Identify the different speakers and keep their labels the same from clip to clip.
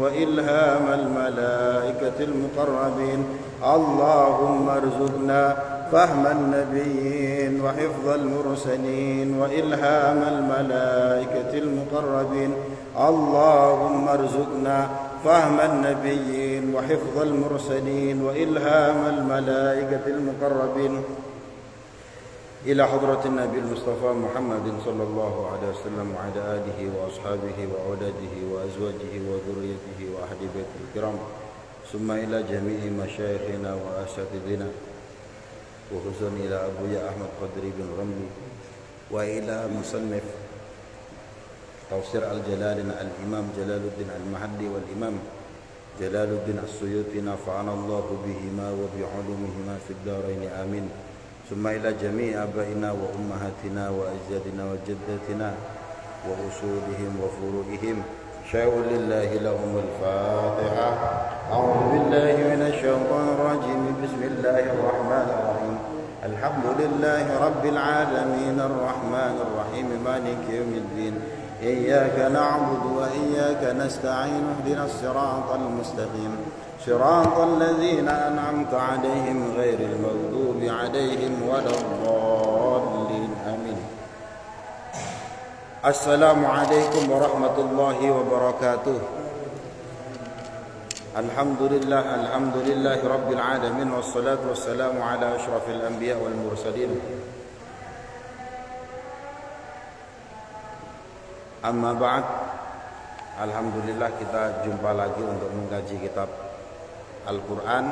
Speaker 1: وإلهام الملائكة المقربين. اللهم ارزقنا فهم النبيين وحفظ المرسلين وإلهام الملائكة المقربين. اللهم ارزقنا فهم النبيين وحفظ المرسلين وإلهام الملائكة المقربين. إلى حضرة النبي المصطفى محمد صلى الله عليه وسلم وعلى آله وأصحابه وأولاده وأزواجه وذريته وأهل بيته الكرام، ثم إلى جميع مشايخنا وأساتذتنا، وخصوصا إلى أبويا أحمد قدري بن رملي، وإلى مصنف تفسير الجلالين الإمام جلال الدين المحلي والإمام جلال الدين السيوطي، نفعنا الله بهما وبعلومهما في الدارين آمين. ثم إلى جميع آبائنا وأمهاتنا وأجدادنا وجداتنا وأصولهم وفروعهم، شاء لله لهم الفاتحة. أعوذ بالله من الشيطان الرجيم. بسم الله الرحمن الرحيم. الحمد لله رب العالمين الرحمن الرحيم مالك يوم الدين. إياك نعبد وإياك نستعين. اهدنا الصراط المستقيم صراط الذين أنعمت عليهم غير المغضوب عليهم ولا الضالين آمين. السلام عليكم ورحمة الله وبركاته. الحمد لله رب العالمين، والصلاة والسلام على أشرف الأنبياء والمرسلين. Amma ba'd. Alhamdulillah, kita jumpa lagi untuk mengkaji kitab Al-Quran,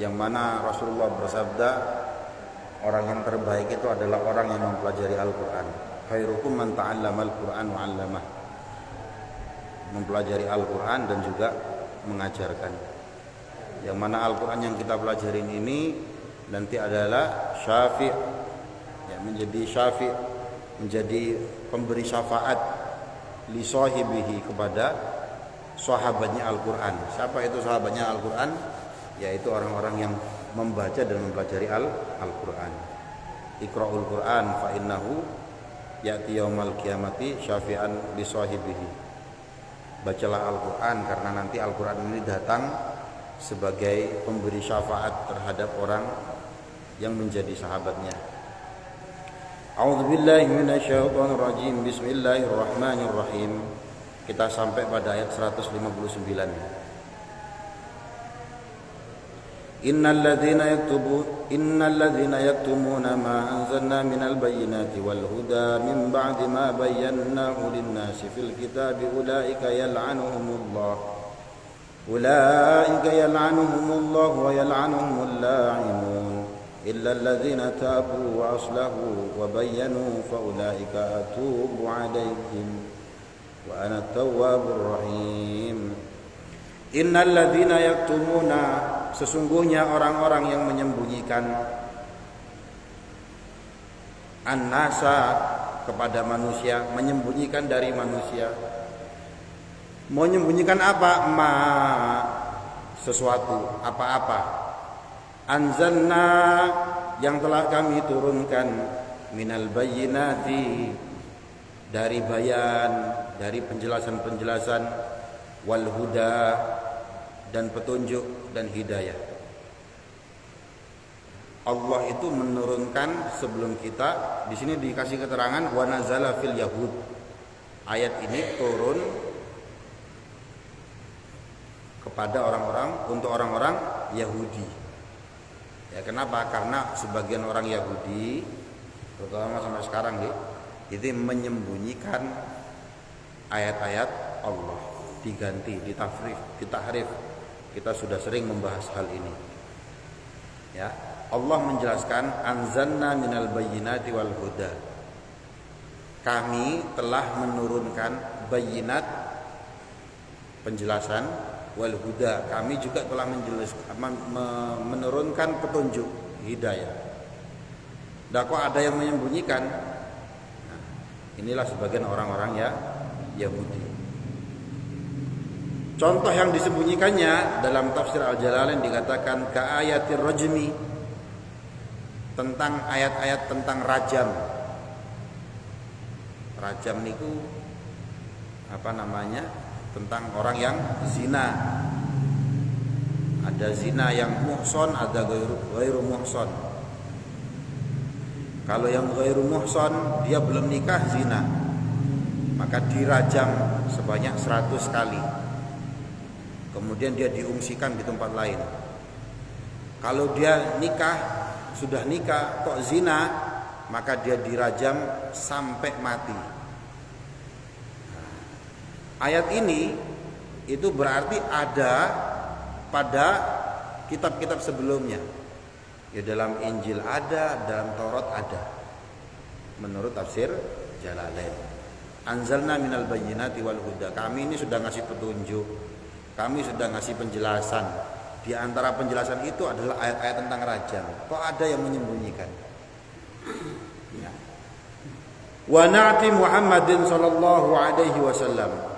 Speaker 1: yang mana Rasulullah bersabda, orang yang terbaik itu adalah orang yang mempelajari Al-Quran. Khairukum man ta'allama Al-Quran wa 'allamah. Mempelajari Al-Quran dan juga mengajarkan. Yang mana Al-Quran yang kita pelajarin ini nanti adalah syafi', menjadi syafi', menjadi pemberi syafaat li sahibihi, kepada sahabatnya Al-Quran. Siapa itu sahabatnya Al-Quran? Yaitu orang-orang yang membaca dan mempelajari Al-Quran. Iqra'ul Quran fa innahu ya'ti yaumal qiyamati syafi'an li sahibihi. Bacalah Al-Quran karena nanti Al-Quran ini datang sebagai pemberi syafaat terhadap orang yang menjadi sahabatnya. A'udzu billahi minasyaitonir rajim. Bismillahirrahmanirrahim. Kita sampai pada ayat 159. Innal ladzina yaktumuna ma anzalna minal bayyinati wal huda min ba'di ma bayyanahu lin-nasi fil kitabi ulaika yal'anuhumullah wa yal'anuhumul la'inun إلا الذين تابوا وأصلحوا وبينوا فأولئك أتوب عليهم وأنا التواب الرحيم. إن الذين يكتمون, sesungguhnya orang-orang yang menyembunyikan, an-nasa, kepada manusia, menyembunyikan dari manusia. Menyembunyikan apa? Sesuatu, apa-apa. Anzalna, yang telah kami turunkan, minal bayyinati, dari bayan, dari penjelasan-penjelasan, wal huda, dan petunjuk dan hidayah. Allah itu menurunkan sebelum kita. Di sini dikasih keterangan wa nazala fil yahud. Ayat ini turun kepada orang-orang, untuk orang-orang Yahudi. Ya, kenapa? Karena sebagian orang Yahudi, terutama sampai sekarang itu menyembunyikan ayat-ayat Allah, diganti, ditahrif. Kita sudah sering membahas hal ini. Ya, Allah menjelaskan anzalna minal bayyinati wal huda. Kami telah menurunkan bayyinat, penjelasan, wal huda, kami juga telah menurunkan petunjuk, hidayah. Kok ada yang menyembunyikan? Nah, inilah sebagian orang-orang Yahudi. Contoh yang disembunyikannya dalam tafsir Al-Jalalain dikatakan ka'ayatir rajmi, tentang ayat-ayat tentang rajam. Rajam niku apa namanya? Tentang orang yang zina. Ada zina yang muhson, ada ghairu muhson. Kalau yang ghairu muhson dia belum nikah zina, maka dirajam sebanyak 100 kali. Kemudian dia diungsikan di tempat lain. Kalau dia nikah, sudah nikah kok zina, maka dia dirajam sampai mati. Ayat ini itu berarti ada pada kitab-kitab sebelumnya. Ya, dalam Injil ada, dalam Taurat ada. Menurut tafsir Jalalain. Anzalna minal bayyinati wal huda. Kami ini sudah ngasih petunjuk. Kami sudah ngasih penjelasan. Di antara penjelasan itu adalah ayat-ayat tentang rajam. Kok ada yang menyembunyikan? Ya. Wa na'ti Muhammadin sallallahu alaihi wasallam.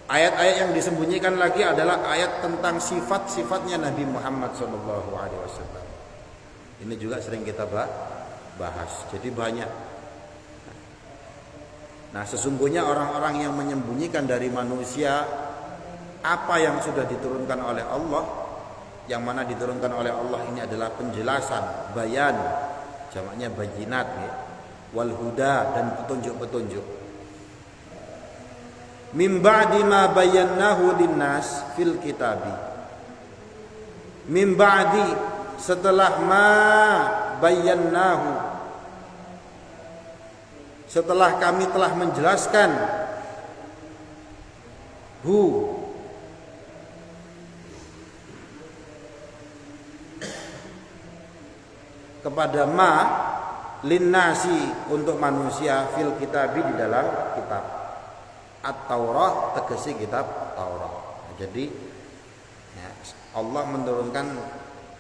Speaker 1: Ayat-ayat yang disembunyikan lagi adalah ayat tentang sifat-sifatnya Nabi Muhammad sallallahu alaihi wasallam. Ini juga sering kita bahas. Jadi banyak. Nah, sesungguhnya orang-orang yang menyembunyikan dari manusia apa yang sudah diturunkan oleh Allah, yang mana diturunkan oleh Allah ini adalah penjelasan, bayan, jamaknya bayinat, ya, wal huda, dan petunjuk-petunjuk. Min ba'di ma bayannahu linnas fil kitabi. Min ba'di, setelah ma bayannahu, setelah kami telah menjelaskan kepada ma linnasi, untuk manusia, fil kitabi, di dalam kitab. At-Taurah tegesi kitab Taurat. Jadi ya, Allah menurunkan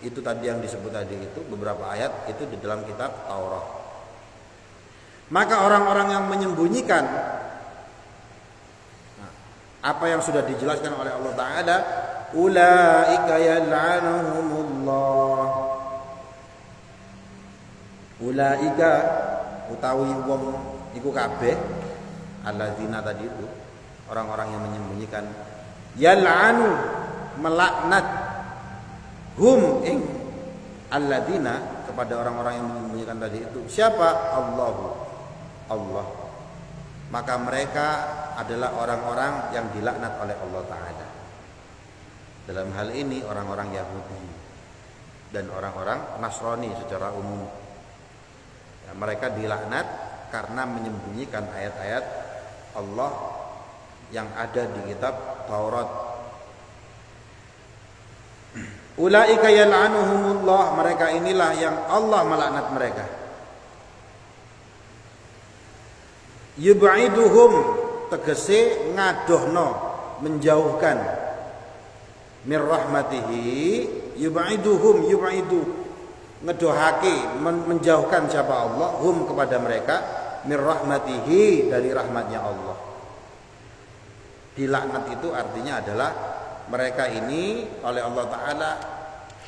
Speaker 1: itu tadi yang disebut tadi itu, beberapa ayat itu di dalam kitab Taurat. Maka orang-orang yang menyembunyikan apa yang sudah dijelaskan oleh Allah Ta'ala, ulaika yal'anuhumullah. Ulaika utawi wong iku kabeh, alladzina tadi itu, orang-orang yang menyembunyikan, yal'anu, melaknat, hum ing alladzina, kepada orang-orang yang menyembunyikan tadi itu. Siapa? Allah. Maka mereka adalah orang-orang yang dilaknat oleh Allah Ta'ala. Dalam hal ini orang-orang Yahudi dan orang-orang Nasrani secara umum, ya, mereka dilaknat karena menyembunyikan ayat-ayat Allah yang ada di kitab Taurat. Ulaika yal'anuhumullah, mereka inilah yang Allah melaknat mereka. Yub'iduhum, tegese ngadohno, menjauhkan, mir rahmatihi, yub'iduhum, yub'idu, ngedohake, menjauhkan siapa Allah, hum, kepada mereka, mir rahmatihi, dari rahmatnya Allah. Dilaknat itu artinya adalah mereka ini oleh Allah Ta'ala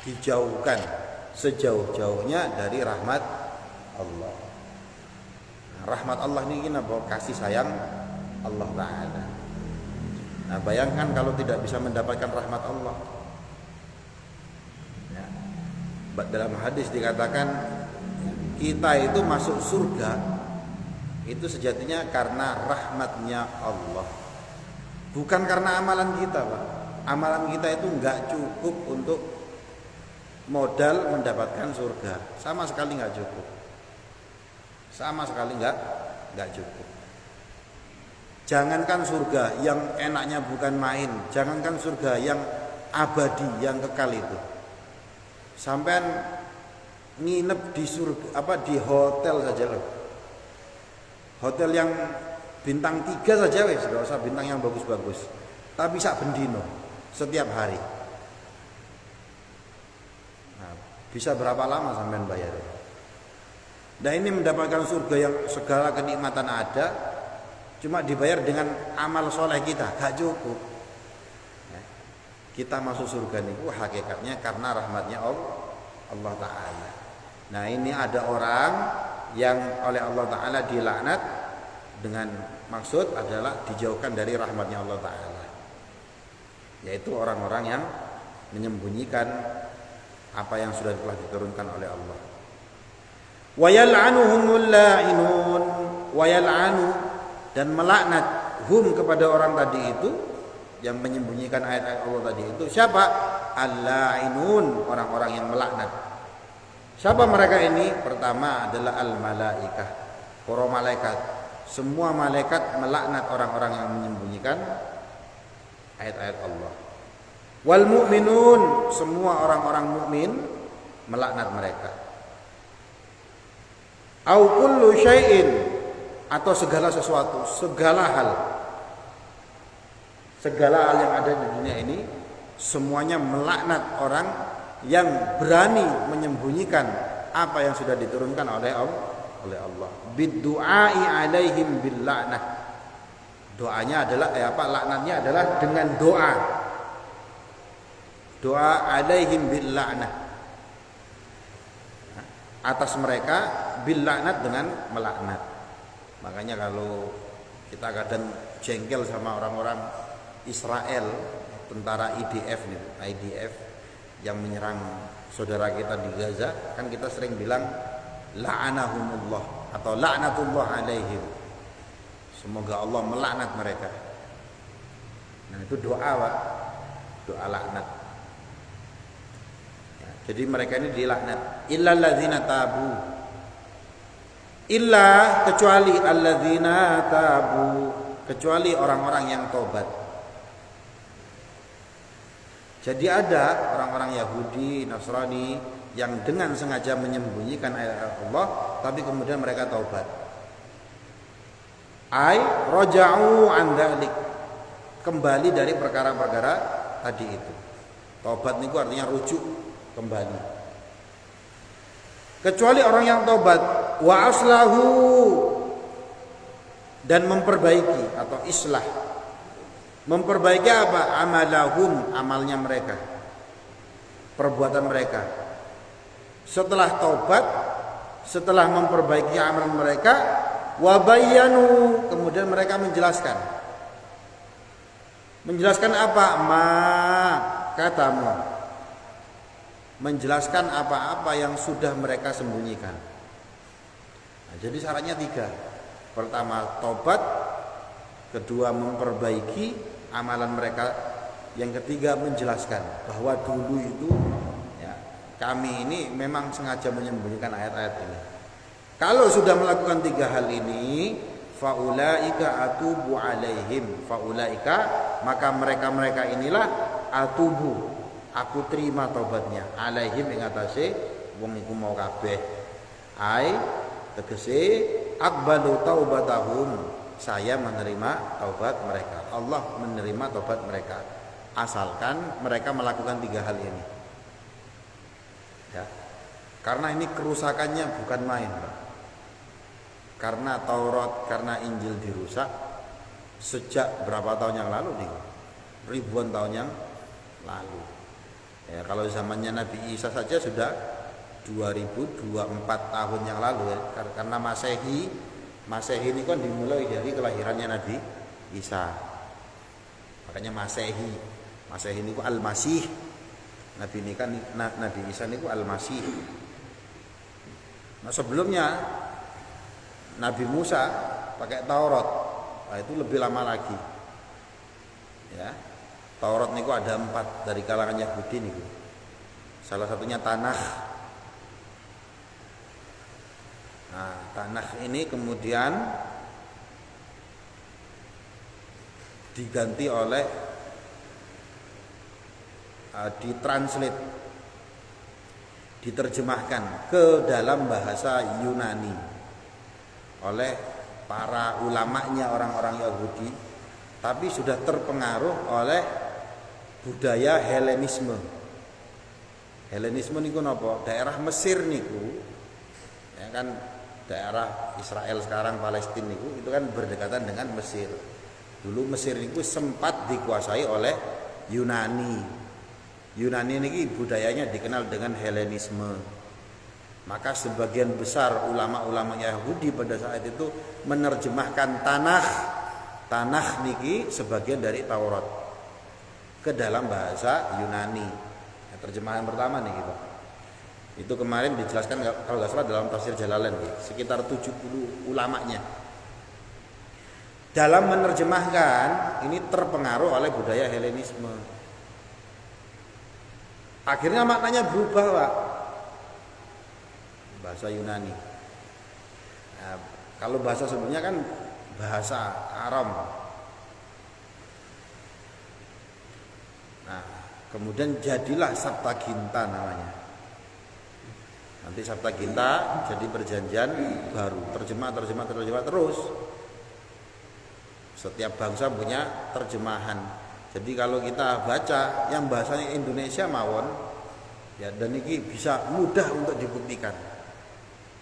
Speaker 1: dijauhkan sejauh-jauhnya dari rahmat Allah. Nah, rahmat Allah ini apa? Kasih sayang Allah Ta'ala. Nah, bayangkan kalau tidak bisa mendapatkan rahmat Allah, ya, dalam hadis dikatakan kita itu masuk surga itu sejatinya karena rahmatnya Allah, bukan karena amalan kita, Pak. Amalan kita itu enggak cukup untuk modal mendapatkan surga, sama sekali enggak cukup, sama sekali enggak cukup. Jangankan surga yang enaknya bukan main, jangankan surga yang abadi, yang kekal itu, sampean nginep di surga, di hotel saja loh, hotel yang bintang 3 saja wes, enggak usah bintang yang bagus-bagus, tapi sak bendino setiap hari. Nah, bisa berapa lama sampean bayar? Nah, ini mendapatkan surga yang segala kenikmatan ada, cuma dibayar dengan amal soleh kita, gak cukup. Ya, kita masuk surga nih, hakikatnya karena rahmatnya Allah Ta'ala. Nah, ini ada orang yang oleh Allah Ta'ala dilaknat dengan maksud adalah dijauhkan dari rahmatnya Allah Ta'ala, yaitu orang-orang yang menyembunyikan apa yang sudah telah diturunkan oleh Allah. Wa yal'anuhumul la'inun, wa yal'anu, dan melaknat hum kepada orang tadi itu yang menyembunyikan ayat-ayat Allah tadi itu. Siapa? Al-la'inun, orang-orang yang melaknat. Siapa mereka ini? Pertama adalah al-malaikah, para malaikat. Semua malaikat melaknat orang-orang yang menyembunyikan ayat-ayat Allah. Wal mu'minun, semua orang-orang mukmin melaknat mereka. Au kullu syai'in, atau segala sesuatu, segala hal yang ada di dunia ini semuanya melaknat orang yang berani menyembunyikan apa yang sudah diturunkan oleh Allah. Bidduai alaihim bil la'nah. Doanya adalah laknatnya adalah dengan doa. Doa alaihim bil la'nah, atas mereka, bil la'nat, dengan melaknat. Makanya kalau kita kadang jengkel sama orang-orang Israel, tentara IDF yang menyerang saudara kita di Gaza, kan kita sering bilang la'anahumullah atau la'natullah alaihim, semoga Allah melaknat mereka. Nah, itu doa, Pak. Doa laknat. Ya, jadi mereka ini dilaknat. Illal ladzina tabu, illa, kecuali alladzina tabu, kecuali orang-orang yang tobat. Jadi ada orang-orang Yahudi, Nasrani yang dengan sengaja menyembunyikan ayat Allah, tapi kemudian mereka taubat. Ai raja'u an dzalik, kembali dari perkara-perkara tadi itu. Taubat niku artinya rujuk kembali. Kecuali orang yang taubat, wa aslahu, dan memperbaiki atau islah. Memperbaiki apa? Amalahum, amalnya mereka, perbuatan mereka. Setelah taubat, setelah memperbaiki amal mereka, wabayanu, kemudian mereka menjelaskan. Menjelaskan apa? Ma katamu, menjelaskan apa-apa yang sudah mereka sembunyikan. Nah, jadi syaratnya 3. Pertama taubat, kedua memperbaiki amalan mereka, yang ketiga menjelaskan bahwa dulu itu ya, kami ini memang sengaja menyembunyikan ayat-ayat ini. Kalau sudah melakukan 3 hal ini, faulaika atubu alaihim, faulaika, maka mereka inilah atubu, aku terima taubatnya, alaihim ing atase wong iku mau kabeh. Ai tegese aqbalu taubatahum, saya menerima taubat mereka, Allah menerima taubat mereka, asalkan mereka melakukan 3 hal ini. Ya. Karena ini kerusakannya bukan main, Pak. Karena Taurat, karena Injil dirusak sejak berapa tahun yang lalu nih? Ribuan tahun yang lalu. Ya, kalau zamannya Nabi Isa saja sudah 2024 tahun yang lalu ya. Karena Masehi ini kan dimulai dari kelahirannya Nabi Isa. Makanya Masehi ini ku Al-Masih. Nabi ini kan Nabi Isa ini ku Al-Masih. Nah, sebelumnya Nabi Musa pakai Taurat. Nah, itu lebih lama lagi. Ya. Taurat niku ada 4 dari kalangan Yahudi niku. Salah satunya Tanakh. Nah, Tanakh ini kemudian diganti oleh ditranslate, diterjemahkan ke dalam bahasa Yunani oleh para ulamanya orang-orang Yahudi, tapi sudah terpengaruh oleh budaya Helenisme. Helenisme niku napa? Daerah Mesir niku, ya kan, daerah Israel sekarang Palestina itu kan berdekatan dengan Mesir. Dulu Mesir itu sempat dikuasai oleh Yunani. Yunani ini budayanya dikenal dengan Helenisme. Maka sebagian besar ulama-ulama Yahudi pada saat itu menerjemahkan tanah niki sebagian dari Taurat ke dalam bahasa Yunani. Ya, terjemahan pertama nih gitu. Itu kemarin dijelaskan kalau nggak salah dalam tafsir Jalalain sekitar 70 ulamanya. Dalam menerjemahkan ini terpengaruh oleh budaya Helenisme. Akhirnya maknanya berubah, Pak. Bahasa Yunani. Nah, kalau bahasa sebelumnya kan bahasa Aram. Nah, kemudian jadilah Septuaginta namanya. Nanti Septuaginta jadi perjanjian baru, terjemah terus. Setiap bangsa punya terjemahan. Jadi kalau kita baca yang bahasanya Indonesia mawon, ya dan ini bisa mudah untuk dibuktikan.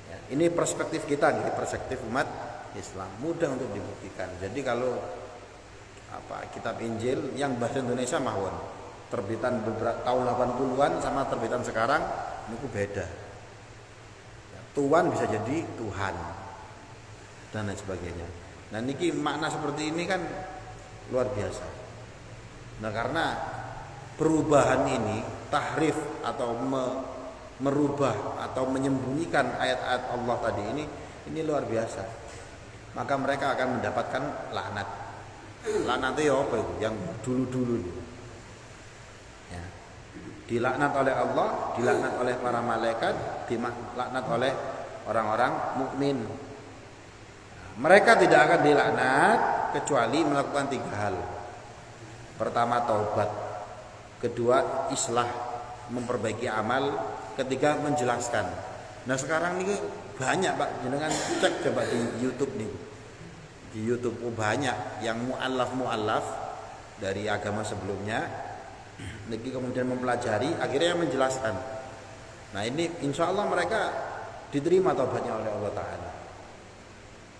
Speaker 1: Ya, ini perspektif kita nih, perspektif umat Islam, mudah untuk dibuktikan. Jadi kalau kitab Injil yang bahasa Indonesia mawon, terbitan beberapa tahun 80-an sama terbitan sekarang itu beda. Ya, Tuhan bisa jadi Tuhan dan lain sebagainya. Nah niki makna seperti ini kan luar biasa. Nah karena perubahan ini, tahrif atau merubah atau menyembunyikan ayat-ayat Allah tadi ini luar biasa. Maka mereka akan mendapatkan laknat. Laknat itu apa itu? Yang dulu-dulu ya. Dilaknat oleh Allah, dilaknat oleh para malaikat, dilaknat oleh orang-orang mukmin. Mereka tidak akan dilaknat kecuali melakukan 3 hal. Pertama taubat, kedua islah, memperbaiki amal, ketiga menjelaskan. Nah sekarang ini banyak Pak, jenengan cek coba di YouTube nih. Di YouTube banyak yang mu'allaf dari agama sebelumnya. Niki kemudian mempelajari, akhirnya menjelaskan. Nah ini insya Allah mereka diterima taubatnya oleh Allah Ta'ala.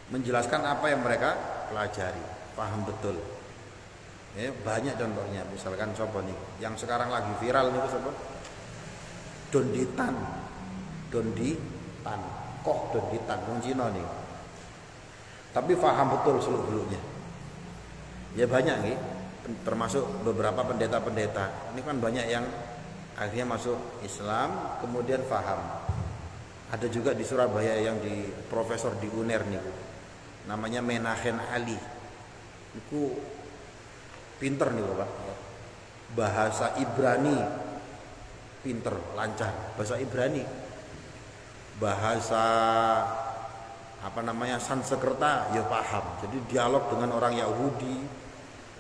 Speaker 1: Menjelaskan apa yang mereka pelajari, paham betul. Ya, banyak contohnya, misalkan coba nih, yang sekarang lagi viral nih coba, Donditan, Wong Cina nih. Tapi paham betul seluk-beluknya. Ya banyak nih, termasuk beberapa pendeta-pendeta. Ini kan banyak yang akhirnya masuk Islam, kemudian paham. Ada juga di Surabaya yang di profesor di UNER nih. Namanya Menahem Ali. Itu pinter nih Bapak. Bahasa Ibrani pinter, lancar. Bahasa Ibrani. Bahasa Sanskerta ya paham. Jadi dialog dengan orang Yahudi,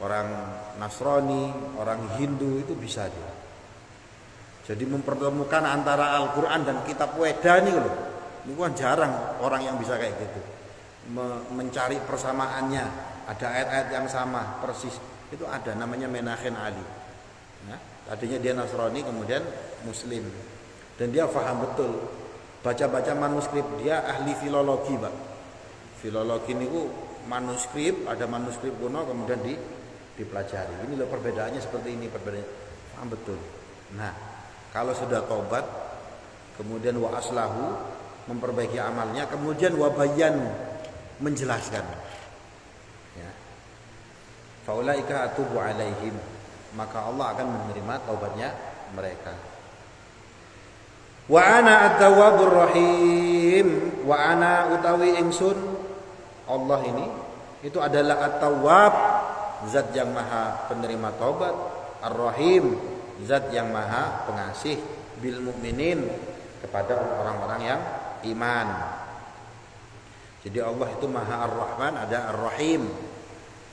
Speaker 1: orang Nasrani, orang Hindu itu bisa dia. Jadi mempertemukan antara Al-Qur'an dan kitab Weda nih loh. Ini kan jarang orang yang bisa kayak gitu. Mencari persamaannya, ada ayat-ayat yang sama persis, itu ada, namanya Menahem Ali. Nah, tadinya dia Nasrani kemudian Muslim dan dia paham betul, baca-baca manuskrip, dia ahli filologi Pak. Filologi niku manuskrip, ada manuskrip kuno kemudian dipelajari. Ini loh perbedaannya seperti ini, perbedaannya paham betul. Nah kalau sudah taubat kemudian wa aslahu, memperbaiki amalnya, kemudian wa bayan, menjelaskan ya. Faulaika atubu alaihim, maka Allah akan menerima taubatnya mereka. Wa ana at-tawwabur rahim, wa ana utawi ingsun Allah ini itu adalah at-tawwab, zat yang maha penerima taubat, ar-rahim, zat yang maha pengasih, bil mukminin, kepada orang-orang yang iman. Jadi Allah itu Maha Ar-Rahman, ada Ar-Rahim.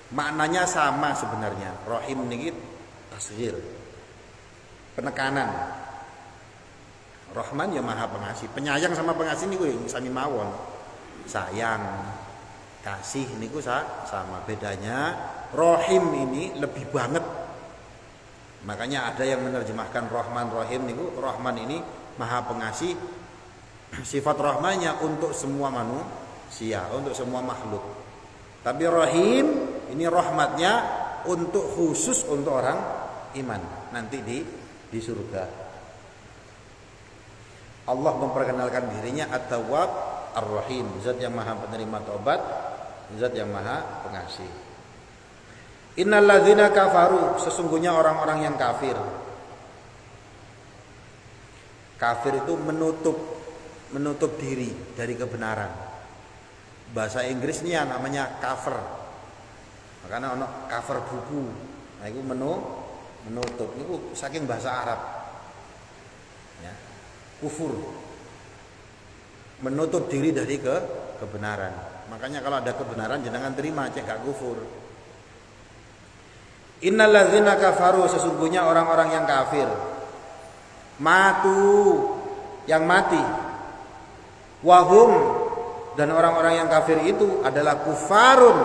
Speaker 1: Maknanya sama sebenarnya. Rahim ini tasghir, penekanan. Rahman ya Maha Pengasih. Penyayang sama pengasih niku sami mawon. Sayang, kasih niku sama. Bedanya Rahim ini lebih banget. Makanya ada yang menerjemahkan Rahman Rahim niku, Rahman ini Maha Pengasih. Sifat rahmanya untuk semua manusia, untuk semua makhluk. Tapi Rahim ini rahmatnya untuk khusus untuk orang iman nanti di surga. Allah memperkenalkan dirinya At-Tawwab Ar-Rahim, zat yang maha penerima taubat, zat yang maha pengasih. Innal ladzina kafaru, sesungguhnya orang-orang yang kafir. Kafir itu menutup diri dari kebenaran. Bahasa Inggrisnya namanya kafir. Makanya ono cover buku. Nah itu menutup. Itu saking bahasa Arab. Ya. Kufur. Menutup diri dari kebenaran. Makanya kalau ada kebenaran jangan terima, cek gak kufur. Innal ladzina kafaru, sesungguhnya orang-orang yang kafir. Matu, yang mati. Wahum, dan orang-orang yang kafir itu adalah kufarun,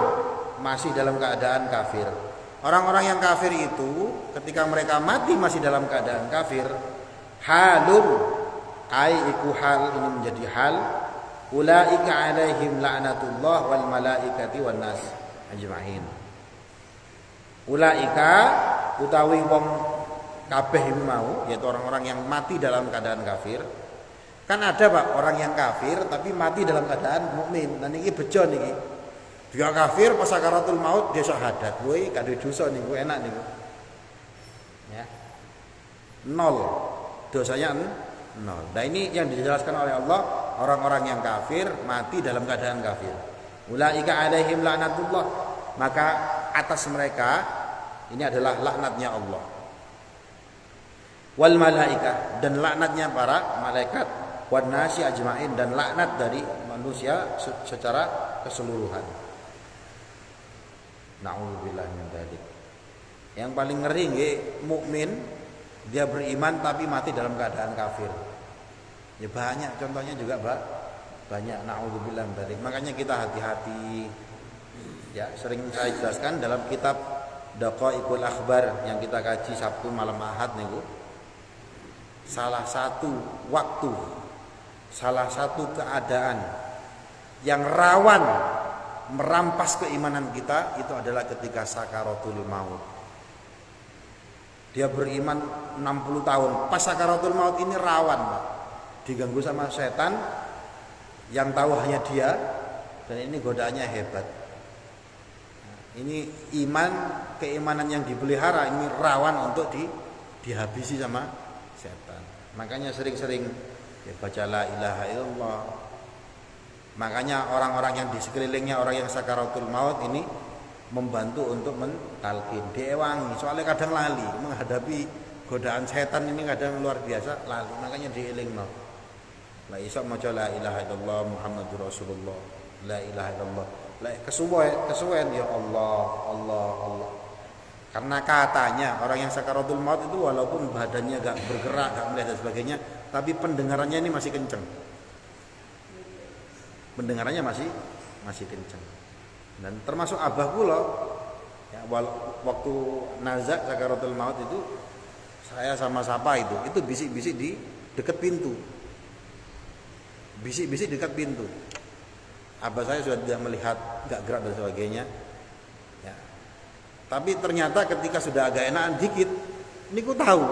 Speaker 1: masih dalam keadaan kafir. Orang-orang yang kafir itu ketika mereka mati masih dalam keadaan kafir, halun, ai iku hal, ini menjadi hal, ulaika alaihim la'natullah wal malaikati wan nas ajmain. Ulaika utawi wong kabeh iku mau, yaitu orang-orang yang mati dalam keadaan kafir. Kan ada Pak orang yang kafir tapi mati dalam keadaan mukmin. Nah niki bejo niki. Dia kafir pas sakaratul maut dia syahadat. Woi kado dosa niku enak niku. Ya. 0. Dosanya 0. Nah ini yang dijelaskan oleh Allah, orang-orang yang kafir mati dalam keadaan kafir. Ulaika alaihim la'natullah. Maka atas mereka ini adalah laknatnya Allah. Wal malaikah, dan laknatnya para malaikat, wan nasi ajmain, dan laknat dari manusia secara keseluruhan. Na'udzubillah min dzalik. Yang paling ngeri nggih mukmin dia beriman tapi mati dalam keadaan kafir. Ya banyak contohnya juga, Pak. Banyak, na'udzubillah min dzalik. Makanya kita hati-hati. Ya, sering saya jelaskan dalam kitab Daqaiqul Akhbar yang kita kaji Sabtu malam Ahad niku. Salah satu waktu, salah satu keadaan yang rawan merampas keimanan kita itu adalah ketika sakaratul maut. Dia beriman 60 tahun, pas sakaratul maut ini rawan, Pak. Diganggu sama setan yang tahu hanya dia, dan ini godaannya hebat. Ini iman, keimanan yang dipelihara ini rawan untuk dihabisi sama setan. Makanya sering-sering ya baca la ilaha illallah. Makanya orang-orang yang di sekelilingnya orang yang sakaratul maut ini membantu untuk mentalkin, diewangi. Soalnya kadang lali menghadapi godaan setan ini, kadang luar biasa lali. Makanya dielingno. La iso maca la ilaha illallah Muhammadur Rasulullah. La ilaha illallah. La kesuwen ya Allah, Allah, Allah. Karena katanya orang yang sakaratul maut itu walaupun badannya gak bergerak, gak melihat dan sebagainya, tapi pendengarannya ini masih kenceng. Pendengarannya masih kenceng. Dan termasuk abah kula ya, waktu nazak sakaratul maut itu saya sama siapa itu bisik-bisik di dekat pintu. Bisik-bisik dekat pintu. Abah saya sudah tidak melihat, gak gerak dan sebagainya. Ya. Tapi ternyata ketika sudah agak enakan dikit, ini ku tahu.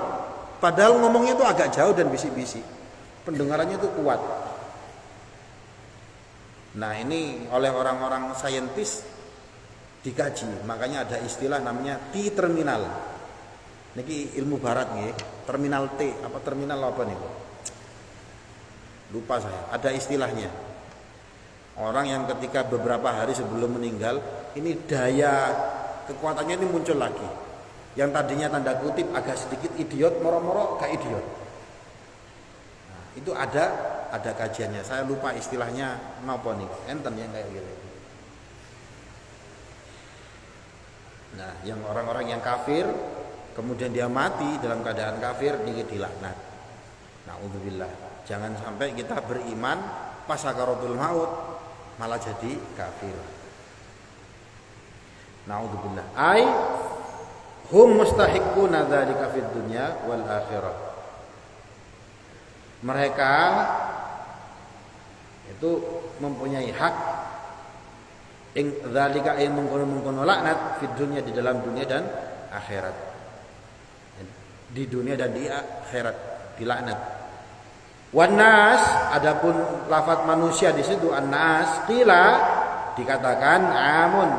Speaker 1: Padahal ngomongnya itu agak jauh dan bisik-bisik. Pendengarannya itu kuat. Nah ini oleh orang-orang saintis dikaji. Makanya ada istilah namanya T-terminal. Ini ilmu barat nih, terminal T. Apa terminal apa nih? Lupa saya. Ada istilahnya. Orang yang ketika beberapa hari sebelum meninggal, ini daya kekuatannya ini muncul lagi. Yang tadinya tanda kutip agak sedikit idiot, moro-moro gak idiot. Nah, itu ada kajiannya. Saya lupa istilahnya napa nih. Enten yang kayak gitu. Nah, yang orang-orang yang kafir kemudian dia mati dalam keadaan kafir ini dilaknat. Na'udzubillah. Jangan sampai kita beriman pas sakaratul maut malah jadi kafir. Na'udzubillah. Ai hum mustahiquna dzalika fid dunya wal akhirah. Mereka itu mempunyai hak ing dzalika ing mengkono laknat fid dunya, di dalam dunia dan akhirat. Di dunia dan di akhirat dilaknat. Wanas, adapun lafadz manusia di situ annas, qila dikatakan amun,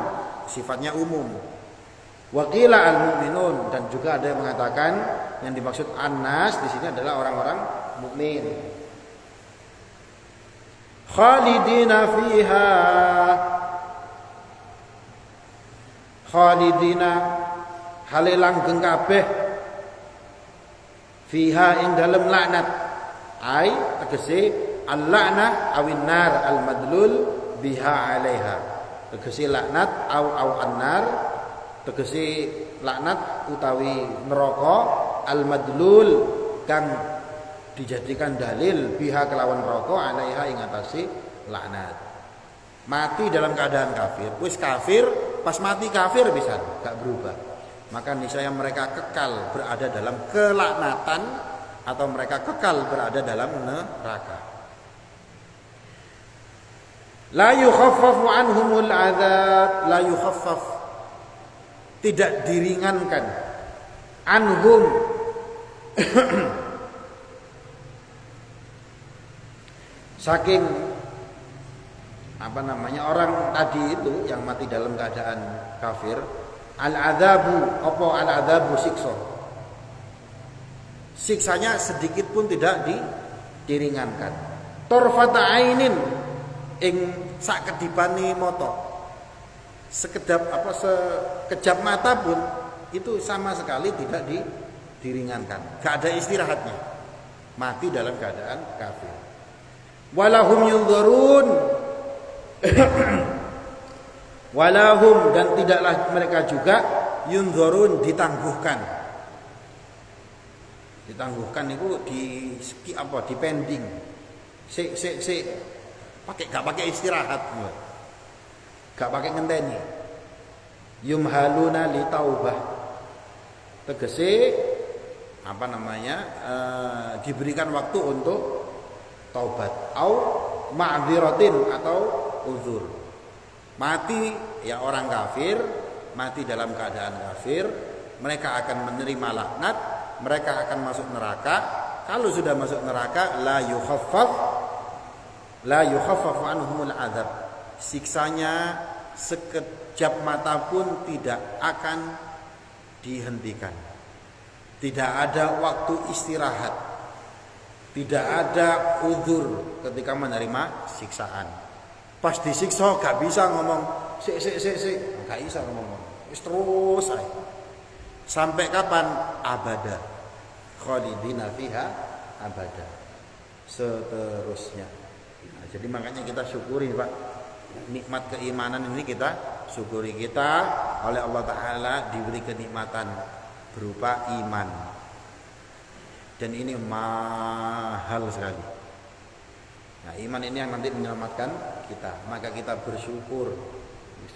Speaker 1: sifatnya umum. Wa qila al-mu'minun, dan juga ada yang mengatakan yang dimaksud annas di sini adalah orang-orang mukmin. Khalidina fiha, khalidina halelang geng kabeh fiha ing dalem laknat, ai tegese al-la'nah awin nar al-madlul biha alaiha, tegese laknat au an-nar, tegese laknat utawi neraka, al-madlul kang dijadikan dalil biha kelawan neraka alaiha ing atase laknat. Mati dalam keadaan kafir, wis kafir, pas mati kafir bisa gak berubah. Maka niscaya mereka kekal berada dalam kelaknatan atau mereka kekal berada dalam neraka. La yukhaffafu anhumul adzab, la yukhaffaf, tidak diringankan, anhum saking orang tadi itu yang mati dalam keadaan kafir, al-adzabu, apa al-adzabu, siksa. Siksanya sedikit pun tidak diringankan. Torfata ainin ing sak kedipane mata. Sekejap mata pun itu sama sekali tidak diringankan. Gak ada istirahatnya. Mati dalam keadaan kafir. Walahum yunzarun walahum, dan tidaklah mereka juga yunzarun, ditangguhkan itu di pending, gak pakai istirahat, gak pakai ngenteni. Yumhaluna li taubah, tegese diberikan waktu untuk taubat, au ma'dziratin, atau uzur. Mati ya orang kafir, mati dalam keadaan kafir, mereka akan menerima laknat, mereka akan masuk neraka. Kalau sudah masuk neraka, la yukhaffafu anhumul adzab, siksanya sekejap mata pun tidak akan dihentikan. Tidak ada waktu istirahat, tidak ada uzur ketika menerima siksaan. Pas disiksa gak bisa ngomong sik, gak bisa ngomong, wis terus ae. Sampai kapan? Abada, khalidina fiha abada, seterusnya. Nah, jadi makanya kita syukuri Pak, nikmat keimanan ini kita syukuri. Kita oleh Allah Ta'ala diberi kenikmatan berupa iman, dan ini mahal sekali. Nah, iman ini yang nanti menyelamatkan kita. Maka kita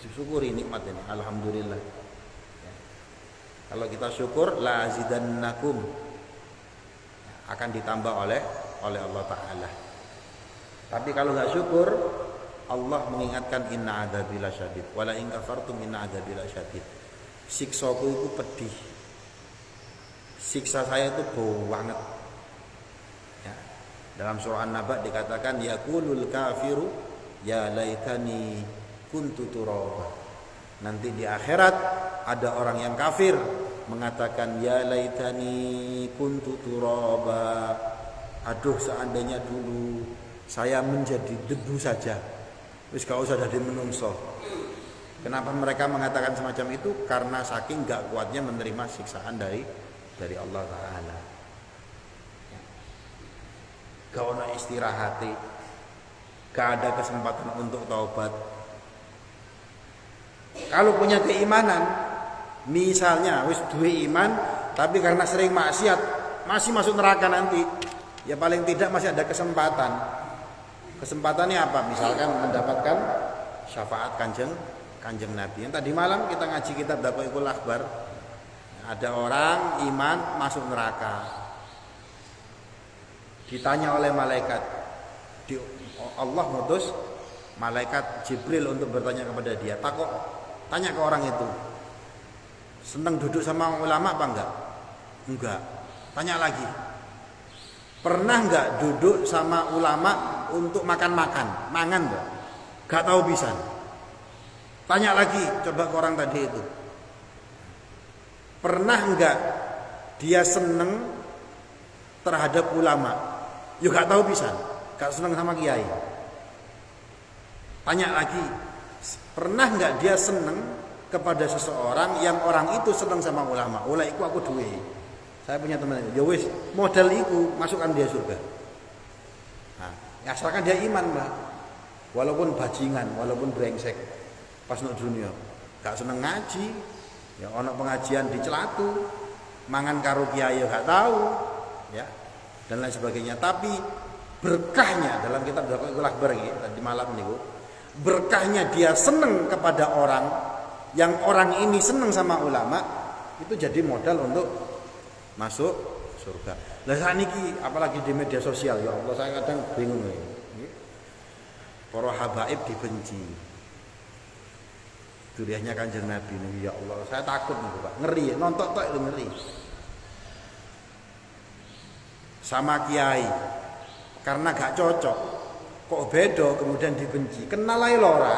Speaker 1: syukuri nikmat ini. Alhamdulillah. Ya. Kalau kita syukur, la azidannakum, akan ditambah oleh Allah Ta'ala. Tapi kalau nggak syukur, Allah mengingatkan inna adzabi lasyadid, wala in kafartum inna adzabi lasyadid. Siksaku itu pedih. Siksa saya itu bau banget. Ya. Dalam surah An-Naba dikatakan yaqulul kafiru ya laitani kuntu turaba. Nanti di akhirat ada orang yang kafir mengatakan ya laitani kuntu turaba. Aduh, seandainya dulu saya menjadi debu saja. Wis gak usah dadi menungso. Kenapa mereka mengatakan semacam itu? Karena saking gak kuatnya menerima siksaan dari Allah Ta'ala. Gak ada istirahati, gak ada kesempatan untuk taubat. Kalau punya keimanan, misalnya wis duwe iman, tapi karena sering maksiat masih masuk neraka nanti, ya paling tidak masih ada kesempatan. Kesempatannya apa? Misalkan mendapatkan syafaat kanjeng Nabi. Yang tadi malam kita ngaji kitab Daqaiqul Akhbar, ada orang iman masuk neraka. Ditanya oleh malaikat, Allah ngutus malaikat Jibril untuk bertanya kepada dia. Tanya ke orang itu, senang duduk sama ulama apa enggak? Enggak. Tanya lagi. Pernah nggak duduk sama ulama untuk makan-makan, mangan nggak? Gak tahu pisan. Tanya lagi, coba ke orang tadi itu. Pernah nggak dia seneng terhadap ulama? Yuk gak tahu pisan, gak seneng sama kiai. Tanya lagi, pernah nggak dia seneng kepada seseorang yang orang itu seneng sama ulama? Oleh iku aku duwe. Saya punya teman, ya wis, modal iku masukkan dia surga. Nah, asalkan dia iman, Mbak. Walaupun bajingan, walaupun brengsek pas nuk dunia, gak seneng ngaji, ya ono pengajian di Celatu, mangan karo kiai gak tahu, ya, dan lain sebagainya. Tapi berkahnya dalam kitab Dakwah Akbar tadi malam niku, berkahnya dia seneng kepada orang yang orang ini seneng sama ulama, itu jadi modal untuk masuk surga. Lah saniki apalagi di media sosial, ya Allah saya kadang bingung ya. Para habaib dibenci. Duriahnya Kanjeng Nabi nih, ya Allah saya takut nih Pak, ngeri, nonton tok itu ngeri. Sama kiai karena gak cocok, kok beda kemudian dibenci. Kenal aja lo ora.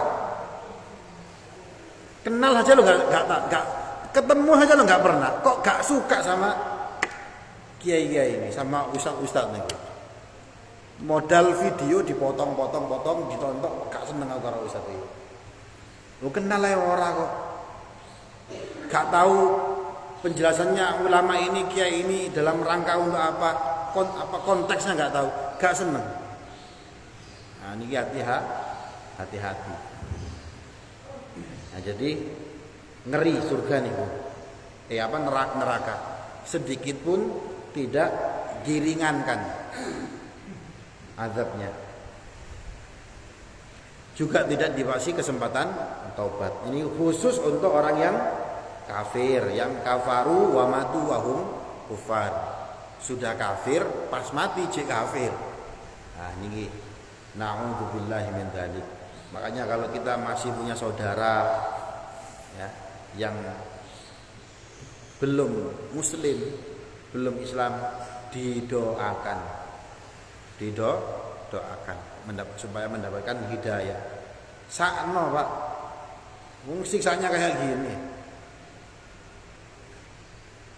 Speaker 1: Kenal aja lo gak ketemu aja lo gak pernah. Kok gak suka sama kiai-kiai ini, sama ustaz-ustaz nih. Modal video dipotong-potong ditonton, gak seneng aku karo ustaz iki. Lu kenal ae ora kok. Gak tahu penjelasannya ulama ini, kiai ini dalam rangka untuk apa konteksnya gak tahu, gak seneng. Nah, ini hati-hati. Nah, jadi ngeri surga nih, Bu. Neraka. Sedikit pun tidak diringankan azabnya. Juga tidak dikasih kesempatan taubat. Ini khusus untuk orang yang kafir, yang kafaru wa matu wa hum kufar. Sudah kafir, pas mati cek kafir. Nah, ini na'udzubillahi min dzalik. Makanya kalau kita masih punya saudara ya yang belum muslim, belum Islam, didoakan supaya mendapatkan hidayah. Sakno Pak, siksanya kayak gini,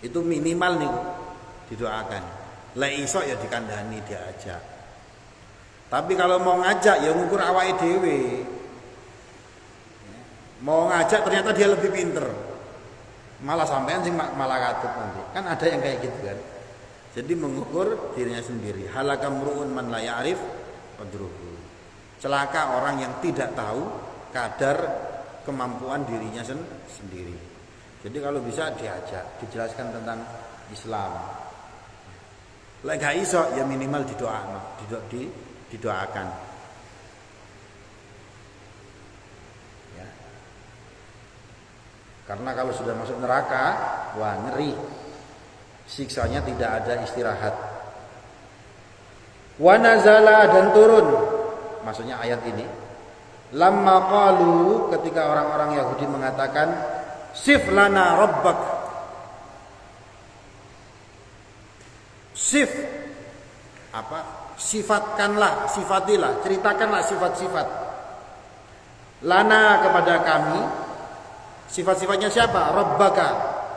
Speaker 1: itu minimal nih didoakan. Lek iso ya dikandani, diajak. Tapi kalau mau ngajak ya ngukur awake dhewe. Mau ngajak ternyata dia lebih pinter, malah sampean sing malah katut nanti. Kan ada yang kayak gitu kan. Jadi mengukur dirinya sendiri. Halakamruun man la ya'rif qadruhu. Celaka orang yang tidak tahu kadar kemampuan dirinya sendiri. Jadi kalau bisa diajak, dijelaskan tentang Islam. Lek gak iso ya minimal didoakan. Ya. Karena kalau sudah masuk neraka, wah ngeri. Siksanya tidak ada istirahat. Wa nazala, dan turun. Maksudnya ayat ini. Lamma qalu, ketika orang-orang Yahudi mengatakan sif lana rabbak. Sif apa? Sifatkanlah, sifatilah, ceritakanlah sifat-sifat. Lana, kepada kami. Sifat-sifatnya siapa? Rabbaka,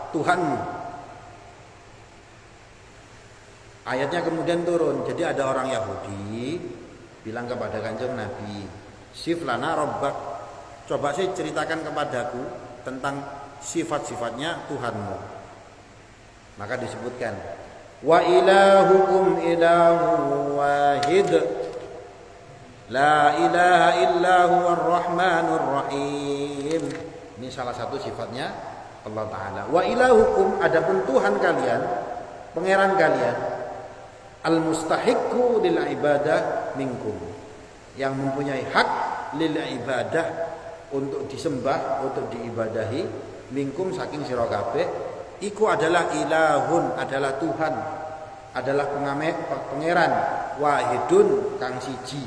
Speaker 1: Tuhanmu. Ayatnya kemudian turun. Jadi ada orang Yahudi bilang kepada Kanjeng Nabi, sif lana rabbak. Coba sih ceritakan kepadaku tentang sifat-sifatnya Tuhanmu. Maka disebutkan, wa ilahukum ilahu wahid, la ilaha illahu ar-rahmanur rahim. Ini salah satu sifatnya Allah Ta'ala. Wa ilahukum, adapun Tuhan kalian, pangeran kalian, al-mustahiqqu lil ibadah minkum, yang mempunyai hak lil ibadah, untuk disembah, untuk diibadahi, minkum, saking sira kabeh, iku adalah ilahun, adalah Tuhan, adalah pangeran, wahidun, kang siji,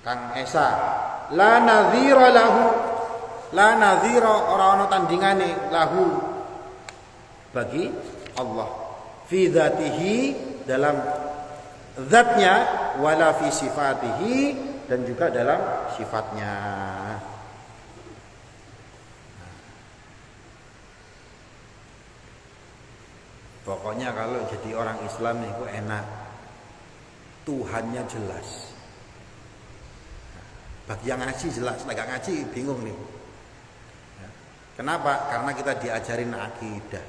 Speaker 1: kang esa, la nadhira lahu, la nadhira, ora ana tandingane lahu bagi Allah, fi dzatihi, dalam zatnya, wala fi sifatihi, dan juga dalam sifatnya. Pokoknya kalau jadi orang Islam itu enak, Tuhannya jelas. Bagi yang ngaji jelas, nggak ngaji bingung nih. Kenapa? Karena kita diajarin akidah.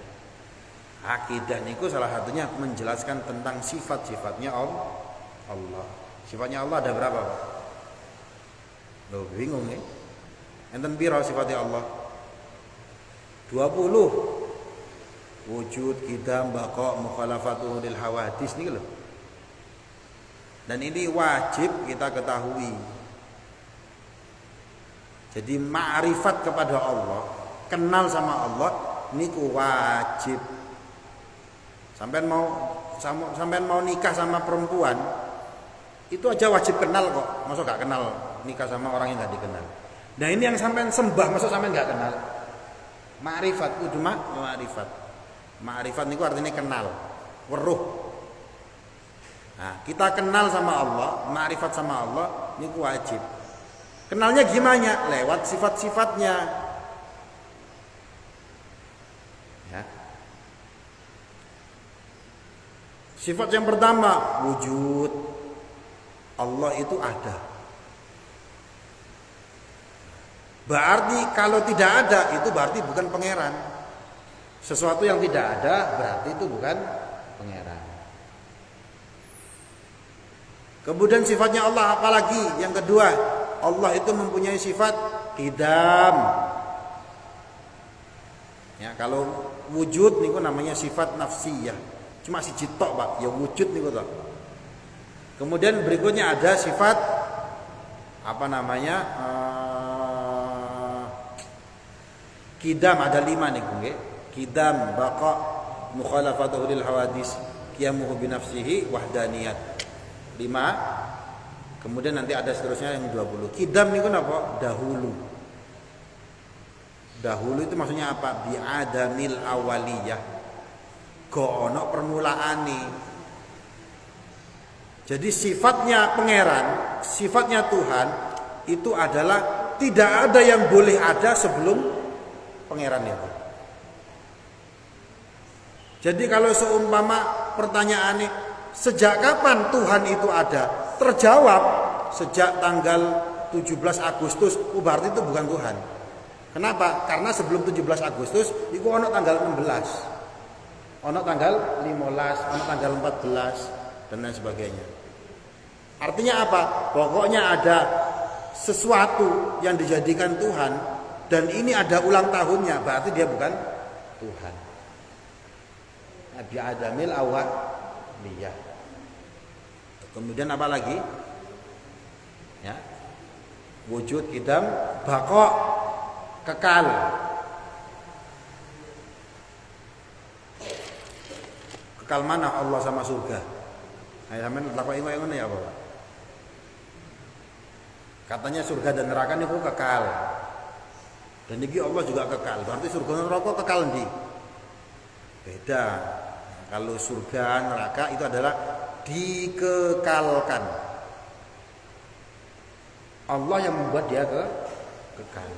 Speaker 1: Akidah niku salah satunya menjelaskan tentang sifat-sifatnya Allah. Sifatnya Allah ada berapa, Pak? Loh, bingung nih. Enten piro sifatnya Allah? 20. Wujud, qidam, baqa, mukhalafatu lil hawadis nih loh. Dan ini wajib kita ketahui. Jadi ma'rifat kepada Allah, kenal sama Allah niku wajib. Sampean mau nikah sama perempuan, itu aja wajib kenal kok. Masa gak kenal nikah sama orang yang gak dikenal. Nah ini yang sampean sembah, masa sampean gak kenal? Ma'rifat kudu ma'rifat. Ma'rifat niku artinya kenal, weruh. Nah, kita kenal sama Allah, ma'rifat sama Allah niku wajib. Kenalnya gimana? Lewat sifat-sifatnya. Ya. Sifat yang pertama, wujud. Allah itu ada. Berarti kalau tidak ada, itu berarti bukan pangeran. Sesuatu yang tidak ada berarti itu bukan pangeran. Kemudian sifatnya Allah apalagi? Yang kedua, Allah itu mempunyai sifat qidam. Ya, kalau wujud niku namanya sifat nafsiyah. Cuma siji tok, Pak, ya wujud niku toh. Kemudian berikutnya ada sifat apa namanya? Qidam ada 5 niku nggih. Qidam, baqa, mukhalafatuhu lil hawadis, qiyamuhu bi nafsihi, wahdaniyat. 5. Kemudian nanti ada seterusnya yang 20. Qidam niku napa? Dahulu. Dahulu itu maksudnya apa? Bi adamil awaliyah. Go ono permulaane. Jadi sifatnya pangeran, sifatnya Tuhan itu adalah tidak ada yang boleh ada sebelum pangeran itu. Jadi kalau seumpama pertanyaannya sejak kapan Tuhan itu ada? Terjawab sejak tanggal 17 Agustus, berarti itu bukan Tuhan. Kenapa? Karena sebelum 17 Agustus itu ono tanggal 16. Ono tanggal 15, ono tanggal 14 dan lain sebagainya. Artinya apa? Pokoknya ada sesuatu yang dijadikan Tuhan dan ini ada ulang tahunnya, berarti dia bukan Tuhan. Bi adamil awaliyah. Kemudian apa lagi? Ya. Wujud, qidam, baqa, kekal. Kekal mana Allah sama surga? Ayo sampean takoki koyo ngene ya, Pak. Katanya surga dan neraka niku kekal. Dan niki Allah juga kekal. Berarti surga dan neraka kekal ndi? Beda. Kalau surga, neraka itu adalah dikekalkan. Allah yang membuat dia kekal.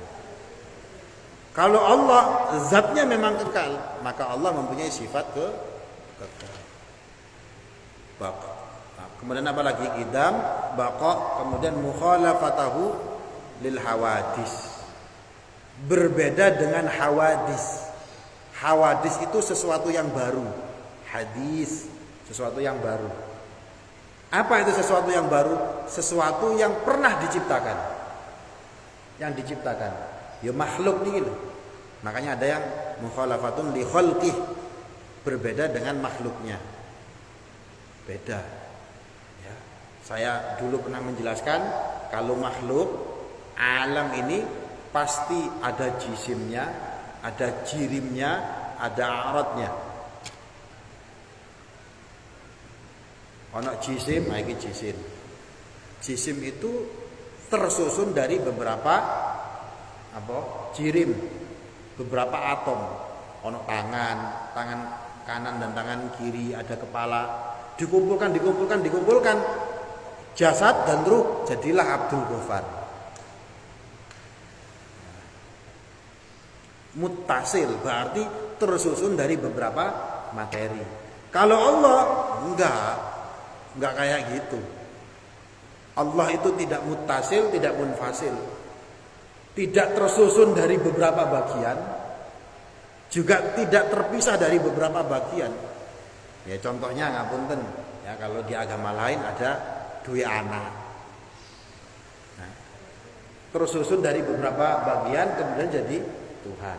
Speaker 1: Kalau Allah zatnya memang kekal, maka Allah mempunyai sifat kekal. Baqa. Nah, kemudian apa lagi? Qidam, baqa, kemudian mukhalafatahu lil hawadis. Berbeda dengan hawadis. Hawadis itu sesuatu yang baru. Hadis, sesuatu yang baru. Apa itu sesuatu yang baru? Sesuatu yang pernah diciptakan. Yang diciptakan. Ya makhluk nih gitu. Makanya ada yang mukhalafatun li khalqih. Berbeda dengan makhluknya. Beda. Ya. Saya dulu pernah menjelaskan kalau makhluk alam ini pasti ada jisimnya, ada jirimnya, ada aratnya. Ono jisim, iki jisim. Jisim itu tersusun dari beberapa jirim, beberapa atom. Ono tangan kanan dan tangan kiri, ada kepala, Dikumpulkan jasad dan ruh, jadilah Abdul Ghaffar. Muttasil berarti tersusun dari beberapa materi. Kalau Allah enggak kayak gitu. Allah itu tidak muttasil, tidak munfasil. Tidak tersusun dari beberapa bagian, juga tidak terpisah dari beberapa bagian. Ya contohnya ngapunten, ya kalau di agama lain ada dua anak. Nah, tersusun dari beberapa bagian kemudian jadi Tuhan.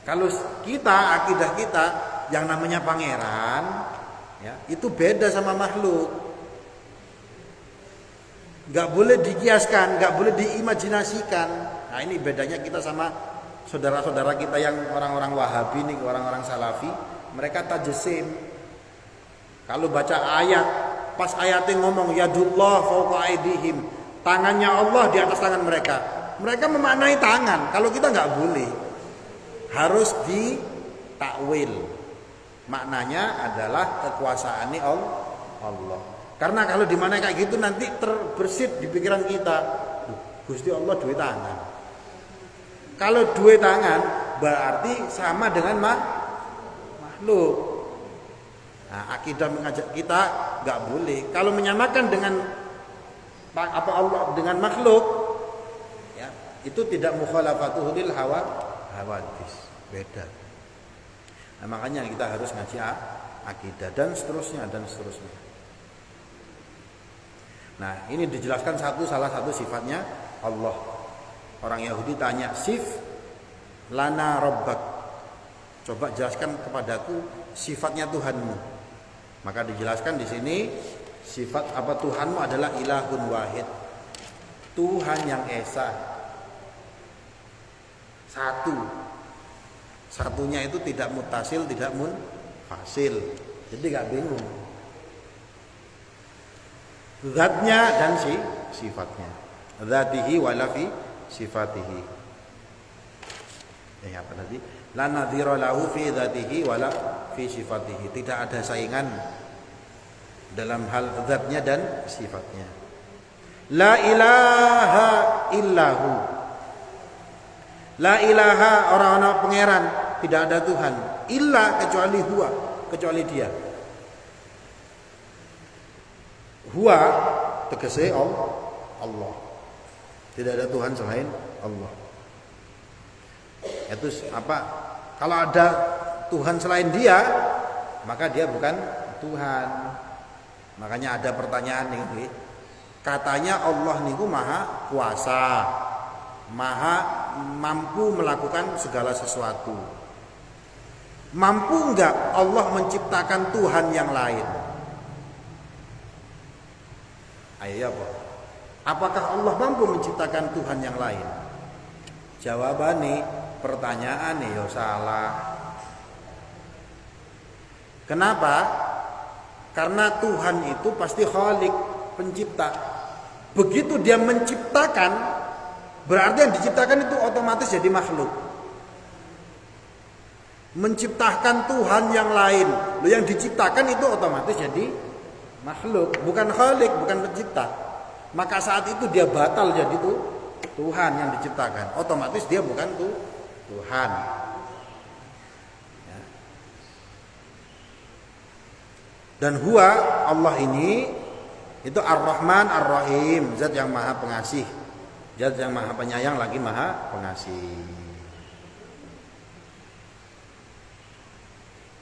Speaker 1: Kalau kita, akidah kita yang namanya pangeran, ya, itu beda sama makhluk. Gak boleh dikiaskan, gak boleh diimajinasikan. Nah ini bedanya kita sama saudara-saudara kita yang orang-orang Wahabi nih, orang-orang Salafi. Mereka tajsim. Kalau baca ayat, pas ayatnya ngomong yadullah fawqa aydihim, tangannya Allah di atas tangan mereka. Mereka memaknai tangan. Kalau kita nggak boleh, harus ditakwil. Maknanya adalah kekuasaannya Allah. Karena kalau dimana kayak gitu nanti terbersit di pikiran kita, Gusti Allah dua tangan. Kalau dua tangan berarti sama dengan makhluk. Nah, akidah mengajak kita nggak boleh. Kalau menyamakan dengan Allah dengan makhluk, ya, itu tidak mukhalafatuhu lil hawadis, beda. Nah, makanya kita harus ngaji akidah dan seterusnya. Nah, ini dijelaskan salah satu sifatnya Allah. Orang Yahudi tanya, "Sif lana rabbak." Coba jelaskan kepadaku sifatnya Tuhanmu. Maka dijelaskan di sini sifat apa Tuhanmu adalah ilahun wahid. Tuhan yang esa. Satu. Satunya itu tidak mutasil, tidak munfasil. Jadi enggak bingung. Zatnya dan sifatnya. Zatihi wa la fi sifatihi. Ya apa tadi? La nadhira lahu fi dzatihi wa la fi sifatihi. Tidak ada saingan dalam hal zatnya dan sifatnya. La ilaha illahu. La ilaha orang-orang pangeran, tidak ada Tuhan illa kecuali huwa, kecuali dia. Huwa tegese Allah. Tidak ada Tuhan selain Allah. Itu apa? Kalau ada Tuhan selain dia, maka dia bukan Tuhan. Makanya ada pertanyaan nih. Katanya Allah niku maha kuasa, maha mampu melakukan segala sesuatu. Mampu enggak Allah menciptakan Tuhan yang lain? Ayo apa? Apakah Allah mampu menciptakan Tuhan yang lain? Jawabannya pertanyaan ya salah. Kenapa? Karena Tuhan itu pasti khalik, pencipta. Begitu dia menciptakan, berarti yang diciptakan itu otomatis jadi makhluk. Menciptakan Tuhan yang lain, yang diciptakan itu otomatis jadi makhluk, bukan khalik, bukan pencipta. Maka saat itu dia batal jadi Tuhan yang diciptakan. Otomatis dia bukan Tuhan. Ya. Dan huwa Allah ini itu Ar-Rahman Ar-Rahim, zat yang maha pengasih, zat yang maha penyayang lagi maha pengasih.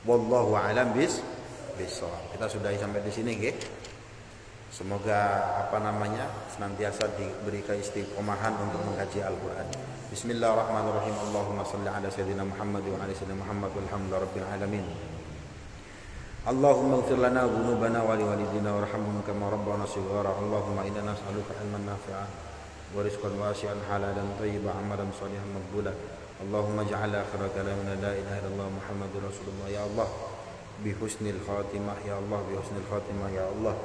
Speaker 1: Wallahu a'lam bishawab. Kita sudahi sampai di sini, nggih. Semoga senantiasa diberi keistiqomahan untuk mengkaji Al-Qur'an. Bismillahirrahmanirrahim. Allahumma shalli ala sayyidina Muhammad wa ala sayyidina Muhammad walhamdulillahirabbil alamin. Allahumma ighfir lana dhunubana wa liwalidina warhamhum kama rabbana shighara. Allahumma inna nas'aluka ilman nafi'an wa rizqan wasi'an halalan thayyiban amalan shalihan maqbulan. Allahumma ij'al akhir kalamina la ilaha illallah Muhammadur Rasulullah. Ya Allah, bihusnil khatimah, ya Allah, bihusnil khatimah, ya Allah,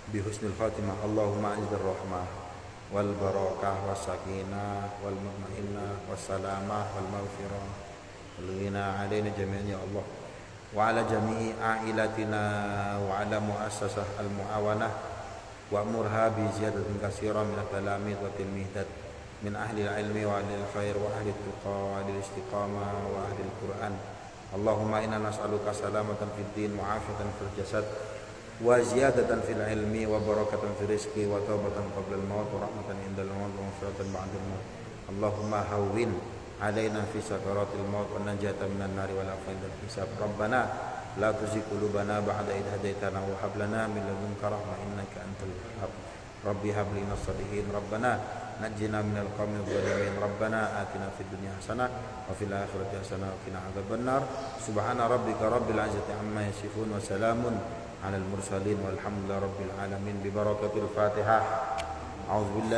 Speaker 1: bihusnil khatimah. Allahumma anzil rahmah wal barakah was sakinah wal mutmainnah was salamah wal maghfirah wal ghina alaina jami'an ya Allah. وعلى جميع عائلتنا وعلى مؤسسة المعاونة وأمرها بزيادة كثيرة من التلاميذ والتلميذات من أهل العلم وأهل الخير وأهل التقى وأهل الاستقامة وأهل القرآن. اللهم إنا نسألك سلامة في الدين وعافية في الجسد وزيادة في العلم وبركة في الرزق وتوبة قبل الموت ورحمة عند الموت ومغفرة بعد الموت. اللهم هون علينا في سكرات الموت والنجاة من النار والعافية عند الحساب. ربنا لا تزغ قلوبنا بعد إذ هديتنا وهب لنا من لدنك رحمة إنك أنت الوهاب. ربي هب لنا الصالحين. ربنا نجنا من القوم الظالمين. ربنا آتنا في الدنيا حسنة وفي الآخرة حسنة وقنا عذاب النار. سبحان ربك رب العزة عما يصفون وسلام على المرسلين والحمد لله رب العالمين. ببركة الفاتحة. أعوذ بالله